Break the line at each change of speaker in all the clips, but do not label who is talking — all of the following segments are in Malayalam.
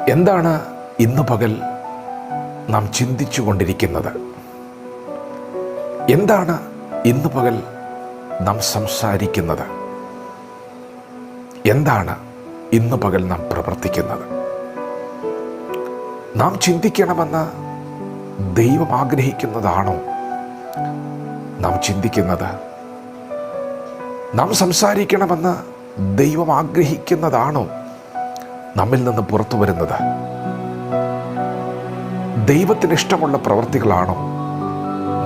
എന്താണ് ഇന്ന് പകൽ നാം ചിന്തിച്ചു കൊണ്ടിരിക്കുന്നത്? എന്താണ് ഇന്ന് പകൽ നാം സംസാരിക്കുന്നത്? എന്താണ് ഇന്ന് പകൽ നാം പ്രവർത്തിക്കുന്നത്? നാം ചിന്തിക്കണമെന്ന് ദൈവം ആഗ്രഹിക്കുന്നതാണോ നാം ചിന്തിക്കുന്നത്? നാം സംസാരിക്കണമെന്ന് ദൈവം ആഗ്രഹിക്കുന്നതാണോ നമ്മിൽ നിന്ന് പുറത്തു വരുന്നത്? ദൈവത്തിന് ഇഷ്ടമുള്ള പ്രവൃത്തികളാണോ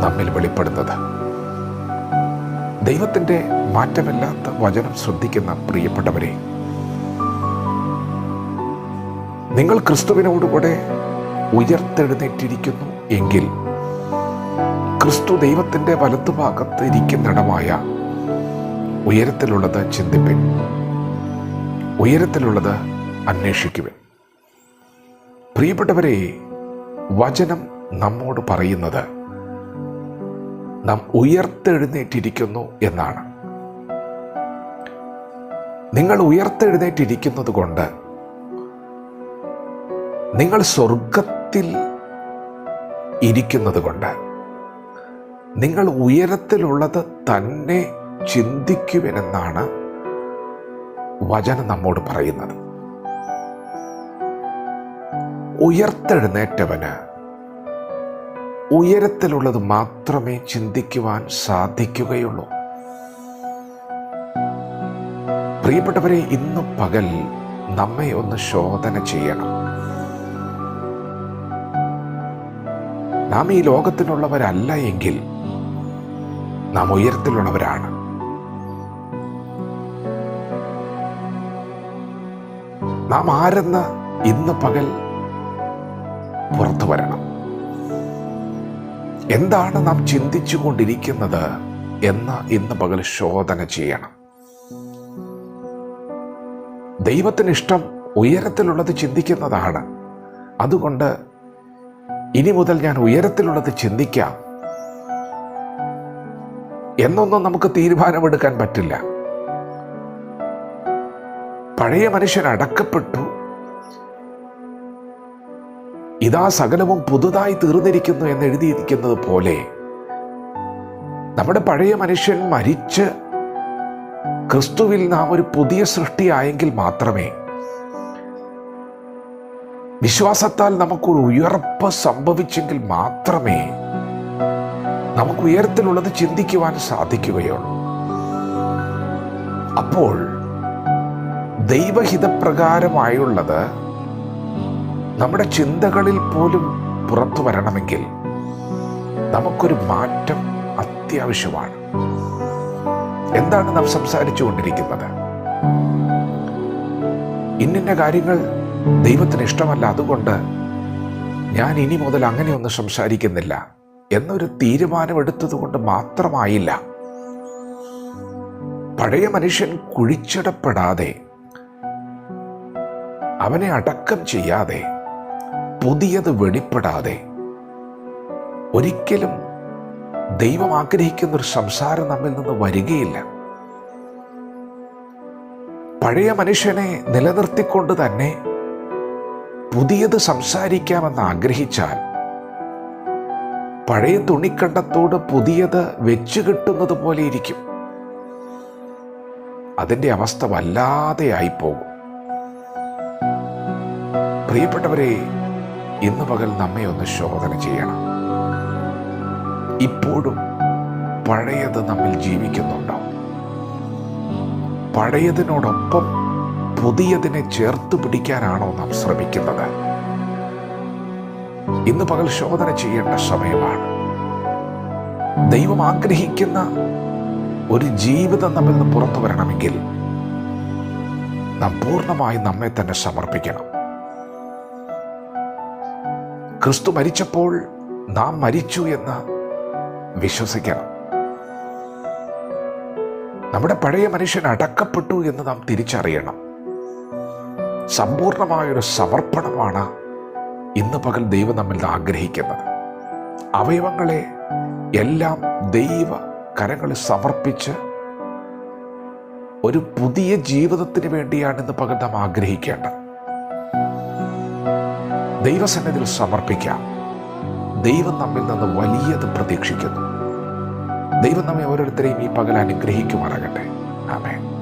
നമ്മിൽ വെളിപ്പെടുന്നത്? ദൈവത്തിൻ്റെ മാറ്റമില്ലാത്ത വചനം ശ്രദ്ധിക്കുന്ന പ്രിയപ്പെട്ടവരെ, നിങ്ങൾ ക്രിസ്തുവിനോടുകൂടെ ഉയർത്തെഴുന്നേറ്റിരിക്കുന്നു എങ്കിൽ ക്രിസ്തു ദൈവത്തിൻ്റെ വലത്തുഭാഗത്ത് ഇരിക്കുന്നിടമായ ഉയരത്തിലുള്ളത് ചിന്തിപ്പിൻ, ഉയരത്തിലുള്ളത് അന്വേഷിക്കുവിൻ. പ്രിയപ്പെട്ടവരെ, വചനം നമ്മോട് പറയുന്നത് നാം ഉയർത്തെഴുന്നേറ്റിരിക്കുന്നു എന്നാണ്. നിങ്ങൾ ഉയർത്തെഴുന്നേറ്റിരിക്കുന്നത് കൊണ്ട് നിങ്ങൾ സ്വർഗത്തിൽ ഇരിക്കുന്നത് കൊണ്ട് നിങ്ങൾ ഉയരത്തിലുള്ളത് തന്നെ ചിന്തിക്കുവിനെന്നാണ് വചനം നമ്മോട് പറയുന്നത്. ഉയർത്തെഴുന്നേറ്റവന് ഉയരത്തിലുള്ളത് മാത്രമേ ചിന്തിക്കുവാൻ സാധിക്കുകയുള്ളൂ. പ്രിയപ്പെട്ടവരെ, ഇന്ന് പകൽ നമ്മെ ഒന്ന് ശോധന ചെയ്യണം. നാം ഈ ലോകത്തിനുള്ളവരല്ല എങ്കിൽ നാം ഉയരത്തിലുള്ളവരാണ്. നാം ആരെന്ന് ഇന്ന് പകൽ പുറത്തു വരണം. എന്താണ് നാം ചിന്തിച്ചു കൊണ്ടിരിക്കുന്നത് എന്ന് ഇന്ന് പകൽ ശോധന ചെയ്യണം. ദൈവത്തിന് ഇഷ്ടം ഉയരത്തിലുള്ളത് ചിന്തിക്കുന്നതാണ്. അതുകൊണ്ട് ഇനി മുതൽ ഞാൻ ഉയരത്തിലുള്ളത് ചിന്തിക്കാം എന്നൊന്നും നമുക്ക് തീരുമാനമെടുക്കാൻ പറ്റില്ല. പഴയ മനുഷ്യൻ അടക്കപ്പെട്ടു, ഇതാ സകലവും പുതുതായി തീർന്നിരിക്കുന്നു എന്ന് എഴുതിയിരിക്കുന്നത് പോലെ നമ്മുടെ പഴയ മനുഷ്യൻ മരിച്ച് ക്രിസ്തുവിൽ നാം ഒരു പുതിയ സൃഷ്ടിയായെങ്കിൽ മാത്രമേ, വിശ്വാസത്താൽ നമുക്കൊരു ഉയർപ്പ് സംഭവിച്ചെങ്കിൽ മാത്രമേ നമുക്ക് ഉയരത്തിലുള്ളത് ചിന്തിക്കുവാൻ സാധിക്കുകയുള്ളൂ. അപ്പോൾ ദൈവഹിതപ്രകാരമായുള്ളത് നമ്മുടെ ചിന്തകളിൽ പോലും പുറത്തു വരണമെങ്കിൽ നമുക്കൊരു മാറ്റം അത്യാവശ്യമാണ്. എന്താണ് നാം സംസാരിച്ചു കൊണ്ടിരിക്കുന്നത്? ഇന്നിന്ന കാര്യങ്ങൾ ദൈവത്തിന് ഇഷ്ടമല്ല, അതുകൊണ്ട് ഞാൻ ഇനി മുതൽ അങ്ങനെയൊന്നും സംസാരിക്കുന്നില്ല എന്നൊരു തീരുമാനമെടുത്തത് കൊണ്ട് മാത്രമായില്ല. പഴയ മനുഷ്യൻ കുഴിച്ചിടപ്പെടാതെ, അവനെ അടക്കം ചെയ്യാതെ, പുതിയത് വെളിപ്പെടാതെ ഒരിക്കലും ദൈവം ആഗ്രഹിക്കുന്നൊരു സംസാരം നമ്മിൽ നിന്ന് വരികയില്ല. പഴയ മനുഷ്യനെ നിലനിർത്തിക്കൊണ്ട് തന്നെ പുതിയത് സംസാരിക്കാമെന്ന് ആഗ്രഹിച്ചാൽ പഴയ തുണിക്കണ്ടത്തോട് പുതിയത് വെച്ചു കിട്ടുന്നത് പോലെ ഇരിക്കും. അതിൻ്റെ അവസ്ഥ വല്ലാതെ ആയിപ്പോകും. പ്രിയപ്പെട്ടവരെ, ഇന്ന് പകൽ നമ്മെ ഒന്ന് ശോധന ചെയ്യണം. ഇപ്പോഴും പഴയത് നമ്മിൽ ജീവിക്കുന്നുണ്ടോ? പഴയതിനോടൊപ്പം പുതിയതിനെ ചേർത്ത് പിടിക്കാനാണോ നാം ശ്രമിക്കുന്നത്? ഇന്ന് പകൽ ശോധന ചെയ്യേണ്ട സമയമാണ്. ദൈവം ആഗ്രഹിക്കുന്ന ഒരു ജീവിതം നമ്മിൽ നിന്ന് പുറത്തു വരണമെങ്കിൽ നാം പൂർണ്ണമായി നമ്മെ തന്നെ സമർപ്പിക്കണം. ക്രിസ്തു മരിച്ചപ്പോൾ നാം മരിച്ചു എന്ന് വിശ്വസിക്കണം. നമ്മുടെ പഴയ മനുഷ്യൻ അടക്കപ്പെട്ടു എന്ന് നാം തിരിച്ചറിയണം. സമ്പൂർണമായൊരു സമർപ്പണമാണ് ഇന്ന് പകൽ ദൈവം നമ്മിൽ നിന്ന് ആഗ്രഹിക്കുന്നത്. അവയവങ്ങളെ എല്ലാം ദൈവ കരങ്ങളിൽ സമർപ്പിച്ച് ഒരു പുതിയ ജീവിതത്തിന് വേണ്ടിയാണ് ഇന്ന് പകൽ നാം ആഗ്രഹിക്കേണ്ടത്. ദൈവസന്നിധിയിൽ സമർപ്പിക്കാം. ദൈവം നമ്മിൽ നിന്ന് വലിയത് പ്രതീക്ഷിക്കുന്നു. ദൈവം നമ്മെ ഓരോരുത്തരെയും ഈ പകൽ അനുഗ്രഹിക്കുമാറാകട്ടെ. ആമേൻ.